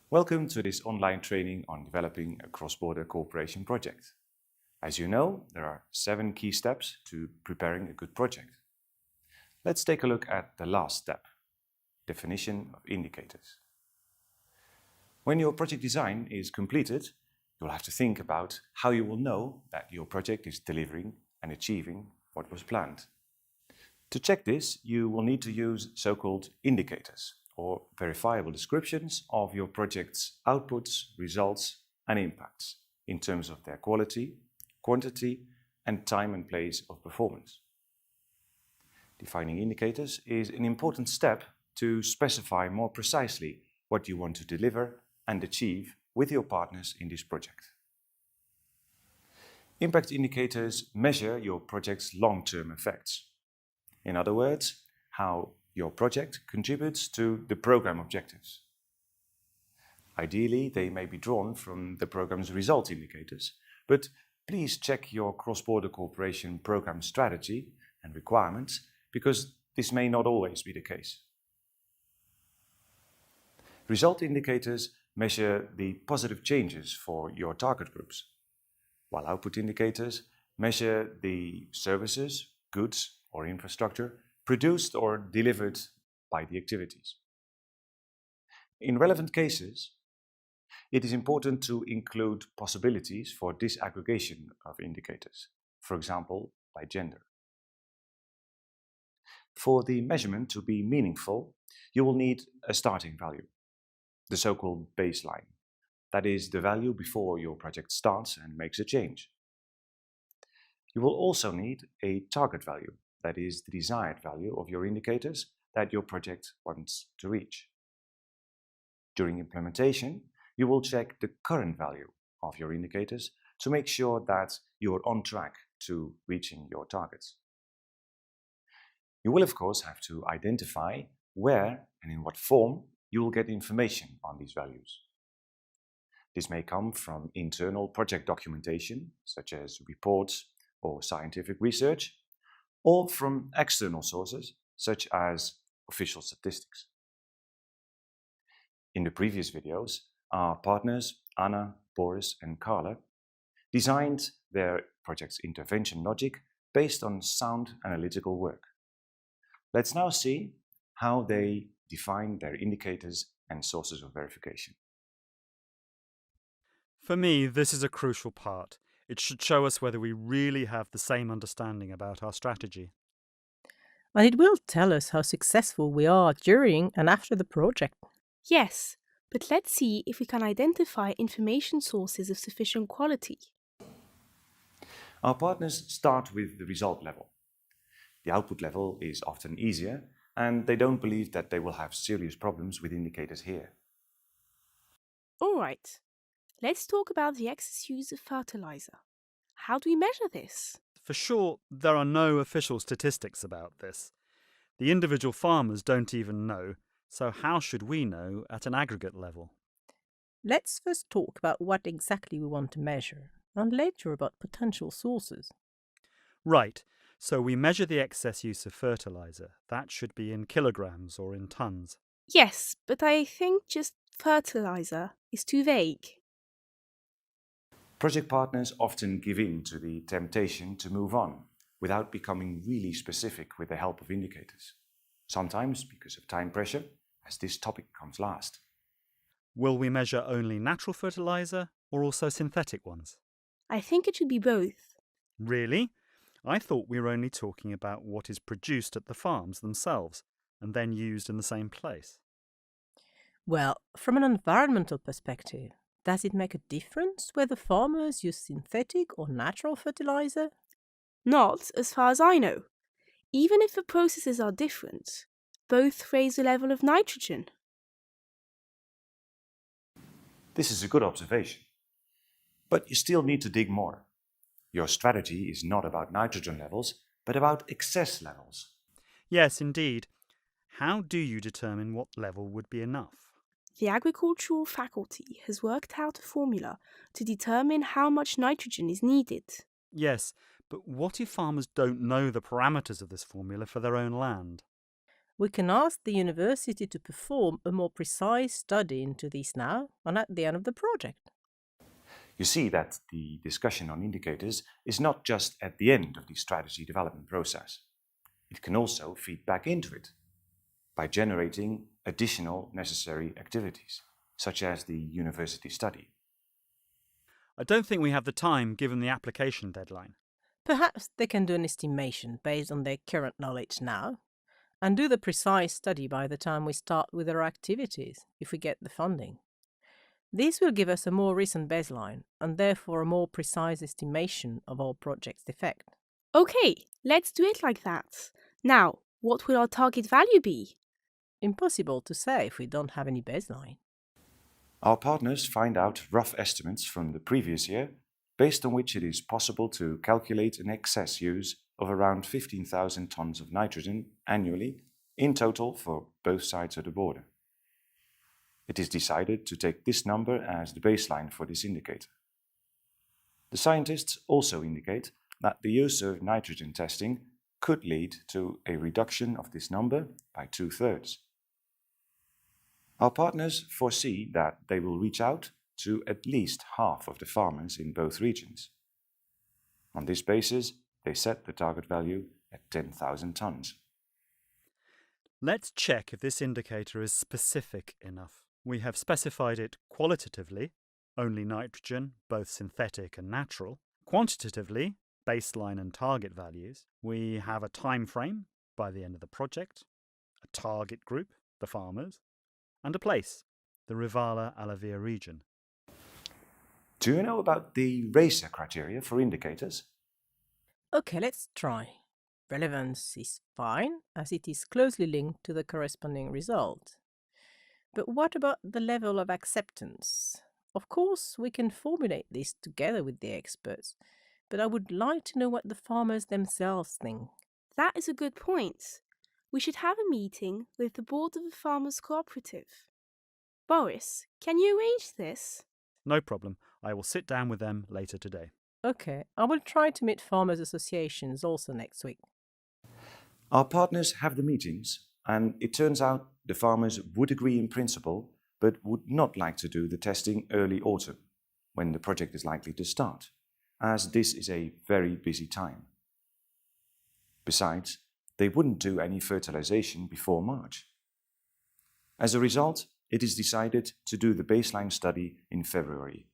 Welcome to this online training on developing a cross-border cooperation project. As you know, there are 7 key steps to preparing a good project. Let's take a look at the last step, definition of indicators. When your project design is completed, you'll have to think about how you will know that your project is delivering and achieving what was planned. To check this, you will need to use so-called indicators, or verifiable descriptions of your project's outputs, results, and impacts in terms of their quality, quantity, and time and place of performance. Defining indicators is an important step to specify more precisely what you want to deliver and achieve with your partners in this project. Impact indicators measure your project's long-term effects. In other words, how your project contributes to the program objectives. Ideally, they may be drawn from the program's result indicators, but please check your cross-border cooperation program strategy and requirements, because this may not always be the case. Result indicators measure the positive changes for your target groups, while output indicators measure the services, goods, or infrastructure produced or delivered by the activities. In relevant cases, it is important to include possibilities for disaggregation of indicators, for example, by gender. For the measurement to be meaningful, you will need a starting value, the so-called baseline. That is the value before your project starts and makes a change. You will also need a target value, that is the desired value of your indicators that your project wants to reach. During implementation, you will check the current value of your indicators to make sure that you are on track to reaching your targets. You will, of course, have to identify where and in what form you will get information on these values. This may come from internal project documentation, such as reports or scientific research, or from external sources, such as official statistics. In the previous videos, our partners, Anna, Boris, and Carla, designed their project's intervention logic based on sound analytical work. Let's now see how they define their indicators and sources of verification. For me, this is a crucial part. It should show us whether we really have the same understanding about our strategy. And it will tell us how successful we are during and after the project. Yes, but let's see if we can identify information sources of sufficient quality. Our partners start with the result level. The output level is often easier, and they don't believe that they will have serious problems with indicators here. All right, let's talk about the excess use of fertilizer. How do we measure this? For sure, there are no official statistics about this. The individual farmers don't even know, so how should we know at an aggregate level? Let's first talk about what exactly we want to measure, and later about potential sources. Right, so we measure the excess use of fertilizer. That should be in kilograms or in tons. Yes, but I think just fertilizer is too vague. Project partners often give in to the temptation to move on without becoming really specific with the help of indicators, sometimes because of time pressure, as this topic comes last. Will we measure only natural fertilizer or also synthetic ones? I think it should be both. Really? I thought we were only talking about what is produced at the farms themselves and then used in the same place. Well, from an environmental perspective, does it make a difference whether farmers use synthetic or natural fertilizer? Not as far as I know. Even if the processes are different, both raise the level of nitrogen. This is a good observation, but you still need to dig more. Your strategy is not about nitrogen levels, but about excess levels. Yes, indeed. How do you determine what level would be enough? The agricultural faculty has worked out a formula to determine how much nitrogen is needed. Yes, but what if farmers don't know the parameters of this formula for their own land? We can ask the university to perform a more precise study into this now and at the end of the project. You see that the discussion on indicators is not just at the end of the strategy development process. It can also feed back into it by generating additional necessary activities, such as the university study. I don't think we have the time given the application deadline. Perhaps they can do an estimation based on their current knowledge now and do the precise study by the time we start with our activities, if we get the funding. This will give us a more recent baseline and therefore a more precise estimation of our project's effect. Okay, let's do it like that. Now, what will our target value be? Impossible to say if we don't have any baseline. Our partners find out rough estimates from the previous year, based on which it is possible to calculate an excess use of around 15,000 tons of nitrogen annually in total for both sides of the border. It is decided to take this number as the baseline for this indicator. The scientists also indicate that the use of nitrogen testing could lead to a reduction of this number by 2/3. Our partners foresee that they will reach out to at least half of the farmers in both regions. On this basis, they set the target value at 10,000 tons. Let's check if this indicator is specific enough. We have specified it qualitatively, only nitrogen, both synthetic and natural. Quantitatively, baseline and target values. We have a time frame by the end of the project, a target group, the farmers, and a place, the Rivala Alavia region. Do you know about the RACER criteria for indicators? Okay, let's try. Relevance is fine, as it is closely linked to the corresponding result. But what about the level of acceptance? Of course, we can formulate this together with the experts, but I would like to know what the farmers themselves think. That is a good point. We should have a meeting with the board of the Farmers Cooperative. Boris, can you arrange this? No problem. I will sit down with them later today. Okay, I will try to meet farmers' associations also next week. Our partners have the meetings, and it turns out the farmers would agree in principle, but would not like to do the testing early autumn, when the project is likely to start, as this is a very busy time. Besides, they wouldn't do any fertilization before March. As a result, it is decided to do the baseline study in February.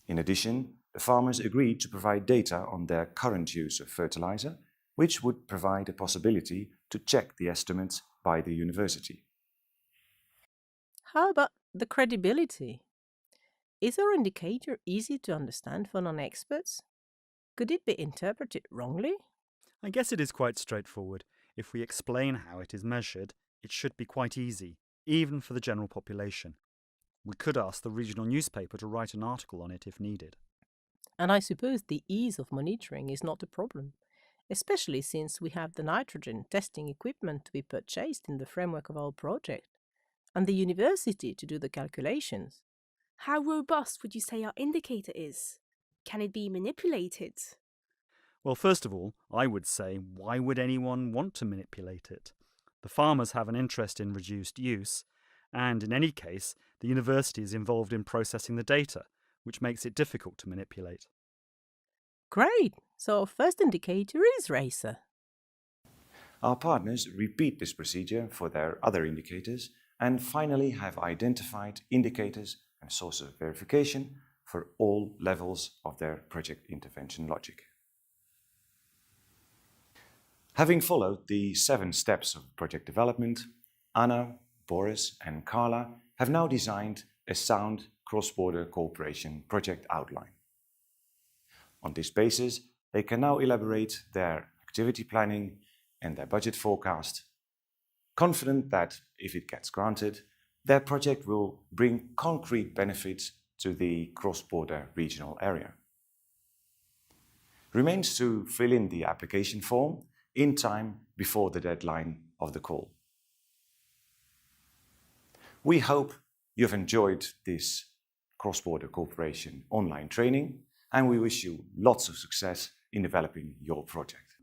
In addition, the farmers agreed to provide data on their current use of fertilizer, which would provide a possibility to check the estimates by the university. How about the credibility? Is our indicator easy to understand for non-experts? Could it be interpreted wrongly? I guess it is quite straightforward. If we explain how it is measured, it should be quite easy, even for the general population. We could ask the regional newspaper to write an article on it if needed. And I suppose the ease of monitoring is not a problem, especially since we have the nitrogen testing equipment to be purchased in the framework of our project, and the university to do the calculations. How robust would you say our indicator is? Can it be manipulated? Well, first of all, I would say, why would anyone want to manipulate it? The farmers have an interest in reduced use, and in any case, the university is involved in processing the data, which makes it difficult to manipulate. Great! So our first indicator is RACER. Our partners repeat this procedure for their other indicators and finally have identified indicators and sources of verification for all levels of their project intervention logic. Having followed the 7 steps of project development, Anna, Boris and Carla have now designed a sound cross-border cooperation project outline. On this basis, they can now elaborate their activity planning and their budget forecast, confident that if it gets granted, their project will bring concrete benefits to the cross-border regional area. Remains to fill in the application form in time before the deadline of the call. We hope you've enjoyed this cross-border cooperation online training, and we wish you lots of success in developing your project.